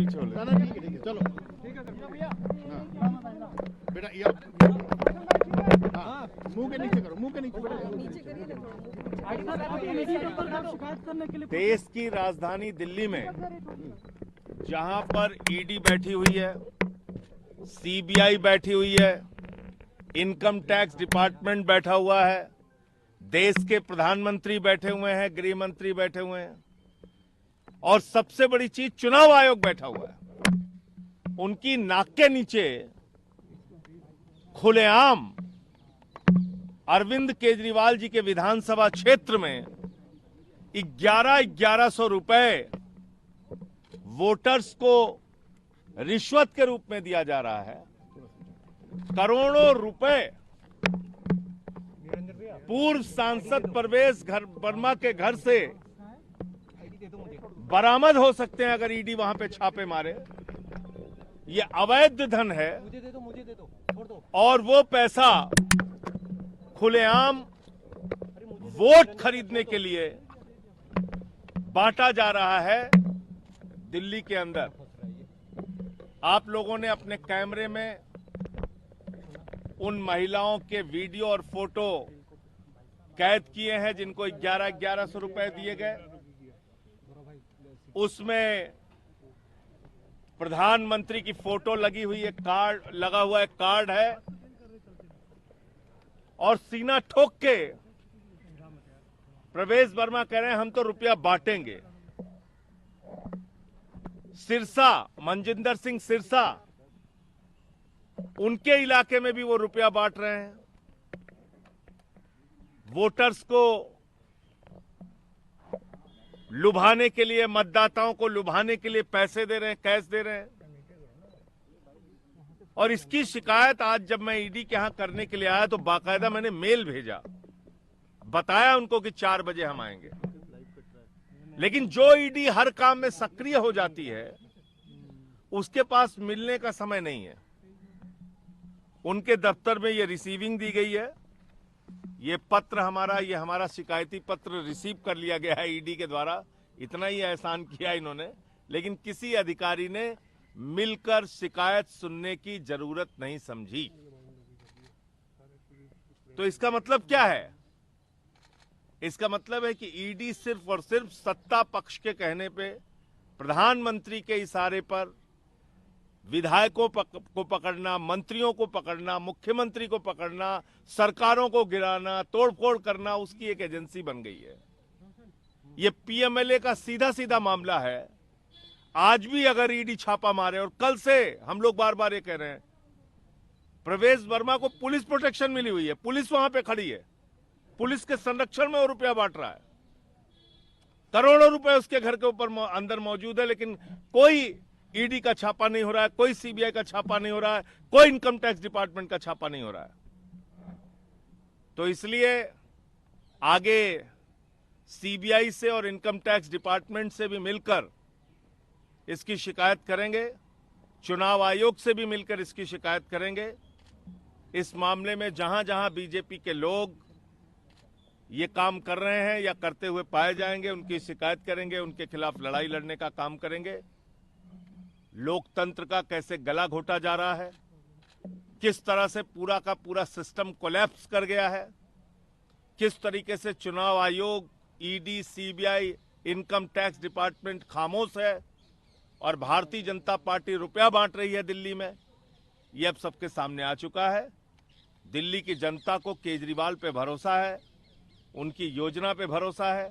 पीछे हो ले। ठीक है चलो ठीक है भैया बेटा ये हाँ मुंह के नीचे करो, मुंह के नीचे देश की राजधानी दिल्ली में जहां पर ईडी बैठी हुई है, सीबीआई बैठी हुई है, इनकम टैक्स डिपार्टमेंट बैठा हुआ है, देश के प्रधानमंत्री बैठे हुए हैं, गृह मंत्री बैठे हुए हैं और सबसे बड़ी चीज चुनाव आयोग बैठा हुआ है। उनकी नाक के नीचे खुलेआम अरविंद केजरीवाल जी के विधानसभा क्षेत्र में 1100 रुपए वोटर्स को रिश्वत के रूप में दिया जा रहा है। करोड़ों रुपए पूर्व सांसद परवेज वर्मा के घर से बरामद हो सकते हैं अगर ईडी वहां पे छापे मारे। ये अवैध धन है और वो पैसा खुलेआम वोट खरीदने के लिए बांटा जा रहा है दिल्ली के अंदर। आप लोगों ने अपने कैमरे में उन महिलाओं के वीडियो और फोटो कैद किए हैं जिनको 1100 रुपए दिए गए। उसमें प्रधानमंत्री की फोटो लगी हुई है, कार्ड लगा हुआ है, कार्ड है और सीना ठोक के प्रवेश वर्मा कह रहे हैं हम तो रुपया बांटेंगे। सिरसा, मनजिंदर सिंह सिरसा, उनके इलाके में भी वो रुपया बांट रहे हैं। वोटर्स को लुभाने के लिए, मतदाताओं को लुभाने के लिए पैसे दे रहे हैं, कैश दे रहे हैं। और इसकी शिकायत आज जब मैं ईडी के यहां करने के लिए आया तो बाकायदा मैंने मेल भेजा, बताया उनको कि 4 बजे हम आएंगे। लेकिन जो ईडी हर काम में सक्रिय हो जाती है उसके पास मिलने का समय नहीं है। उनके दफ्तर में ये रिसीविंग दी गई है। ये पत्र हमारा शिकायती पत्र रिसीव कर लिया गया है ईडी के द्वारा। इतना ही एहसान किया इन्होंने, लेकिन किसी अधिकारी ने मिलकर शिकायत सुनने की जरूरत नहीं समझी। तो इसका मतलब क्या है? इसका मतलब है कि ईडी सिर्फ और सिर्फ सत्ता पक्ष के कहने पे, प्रधानमंत्री के इशारे पर विधायकों को पकड़ना, मंत्रियों को पकड़ना, मुख्यमंत्री को पकड़ना, सरकारों को गिराना, तोड़फोड़ करना, उसकी एक एजेंसी बन गई है। ये पीएमएलए का सीधा सीधा मामला है। आज भी अगर ईडी छापा मारे, और कल से हम लोग बार बार ये कह रहे हैं, प्रवेश वर्मा को पुलिस प्रोटेक्शन मिली हुई है, पुलिस वहां पे खड़ी है, पुलिस के संरक्षण में वो रुपया बांट रहा है। करोड़ों रुपए उसके घर के ऊपर अंदर मौजूद है, लेकिन कोई ईडी का छापा नहीं हो रहा है, कोई सीबीआई का छापा नहीं हो रहा है, कोई इनकम टैक्स डिपार्टमेंट का छापा नहीं हो रहा है। तो इसलिए आगे सीबीआई से और इनकम टैक्स डिपार्टमेंट से भी मिलकर इसकी शिकायत करेंगे, चुनाव आयोग से भी मिलकर इसकी शिकायत करेंगे। इस मामले में जहां जहां बीजेपी के लोग ये काम कर रहे हैं या करते हुए पाए जाएंगे, उनकी शिकायत करेंगे, उनके खिलाफ लड़ाई लड़ने का काम करेंगे। लोकतंत्र का कैसे गला घोटा जा रहा है, किस तरह से पूरा का पूरा सिस्टम कोलैप्स कर गया है, किस तरीके से चुनाव आयोग, ED, CBI, income tax department खामोश है और भारतीय जनता पार्टी रुपया बांट रही है दिल्ली में, यह अब सबके सामने आ चुका है। दिल्ली की जनता को केजरीवाल पे भरोसा है, उनकी योजना पे भरोसा है।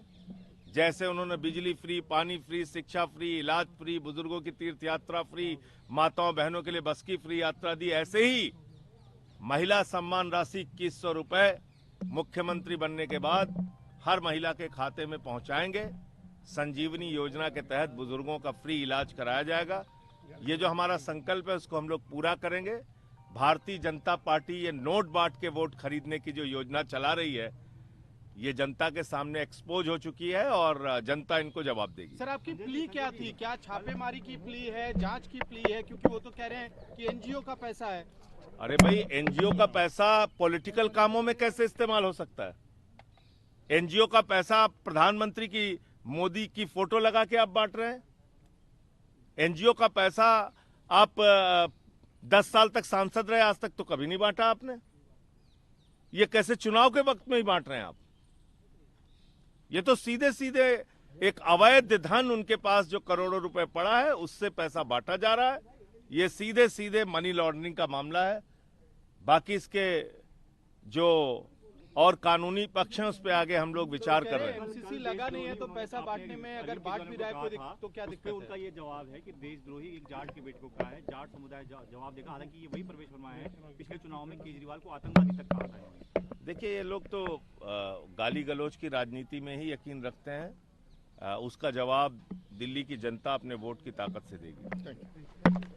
जैसे उन्होंने बिजली फ्री, पानी फ्री, शिक्षा फ्री, इलाज फ्री, बुजुर्गों की तीर्थ यात्रा फ्री, माताओं बहनों के लिए बस की फ्री यात्रा दी, ऐसे ही महिला सम्मान राशि 2100 रुपए मुख्यमंत्री बनने के बाद हर महिला के खाते में पहुंचाएंगे। संजीवनी योजना के तहत बुजुर्गों का फ्री इलाज कराया जाएगा। ये जो हमारा संकल्प है उसको हम लोग पूरा करेंगे। भारतीय जनता पार्टी ये नोट बांट के वोट खरीदने की जो योजना चला रही है, ये जनता के सामने एक्सपोज हो चुकी है और जनता इनको जवाब देगी। सर, आपकी प्ली क्या थी? क्या छापेमारी की प्ली है, जांच की प्ली है? क्योंकि वो तो कह रहे हैं कि एनजीओ का पैसा है। अरे भाई, एनजीओ का पैसा पॉलिटिकल कामों में कैसे इस्तेमाल हो सकता है? एनजीओ का पैसा प्रधानमंत्री की, मोदी की फोटो लगा के आप बांट रहे हैं? एनजीओ का पैसा आप 10 साल तक सांसद रहे, आज तक तो कभी नहीं बांटा आपने। ये कैसे चुनाव के वक्त में ही बांट रहे हैं आप? ये तो सीधे सीधे एक अवैध धन उनके पास जो करोड़ों रुपए पड़ा है उससे पैसा बांटा जा रहा है। ये सीधे सीधे मनी लॉन्ड्रिंग का मामला है। बाकी इसके जो और कानूनी पक्ष हैं उस पे आगे हम लोग विचार कर रहे हैं। एमसीसी लगा नहीं है तो पैसा बांटने में अगर बांट भी रहा है तो क्या दिक्कत है? उनका ये जवाब है कि देशद्रोही एक जाट के बेटे को कहा है, जाट समुदाय जवाब देगा। हालांकि ये वही प्रवेश वर्मा है, पिछले चुनाव में केजरीवाल को आतंकवादी तक कहा था इन्होंने। देखिए, ये लोग तो गाली गलौज की राजनीति में ही यकीन रखते हैं। उसका जवाब दिल्ली की जनता अपने वोट की ताकत से देगी। Thank you.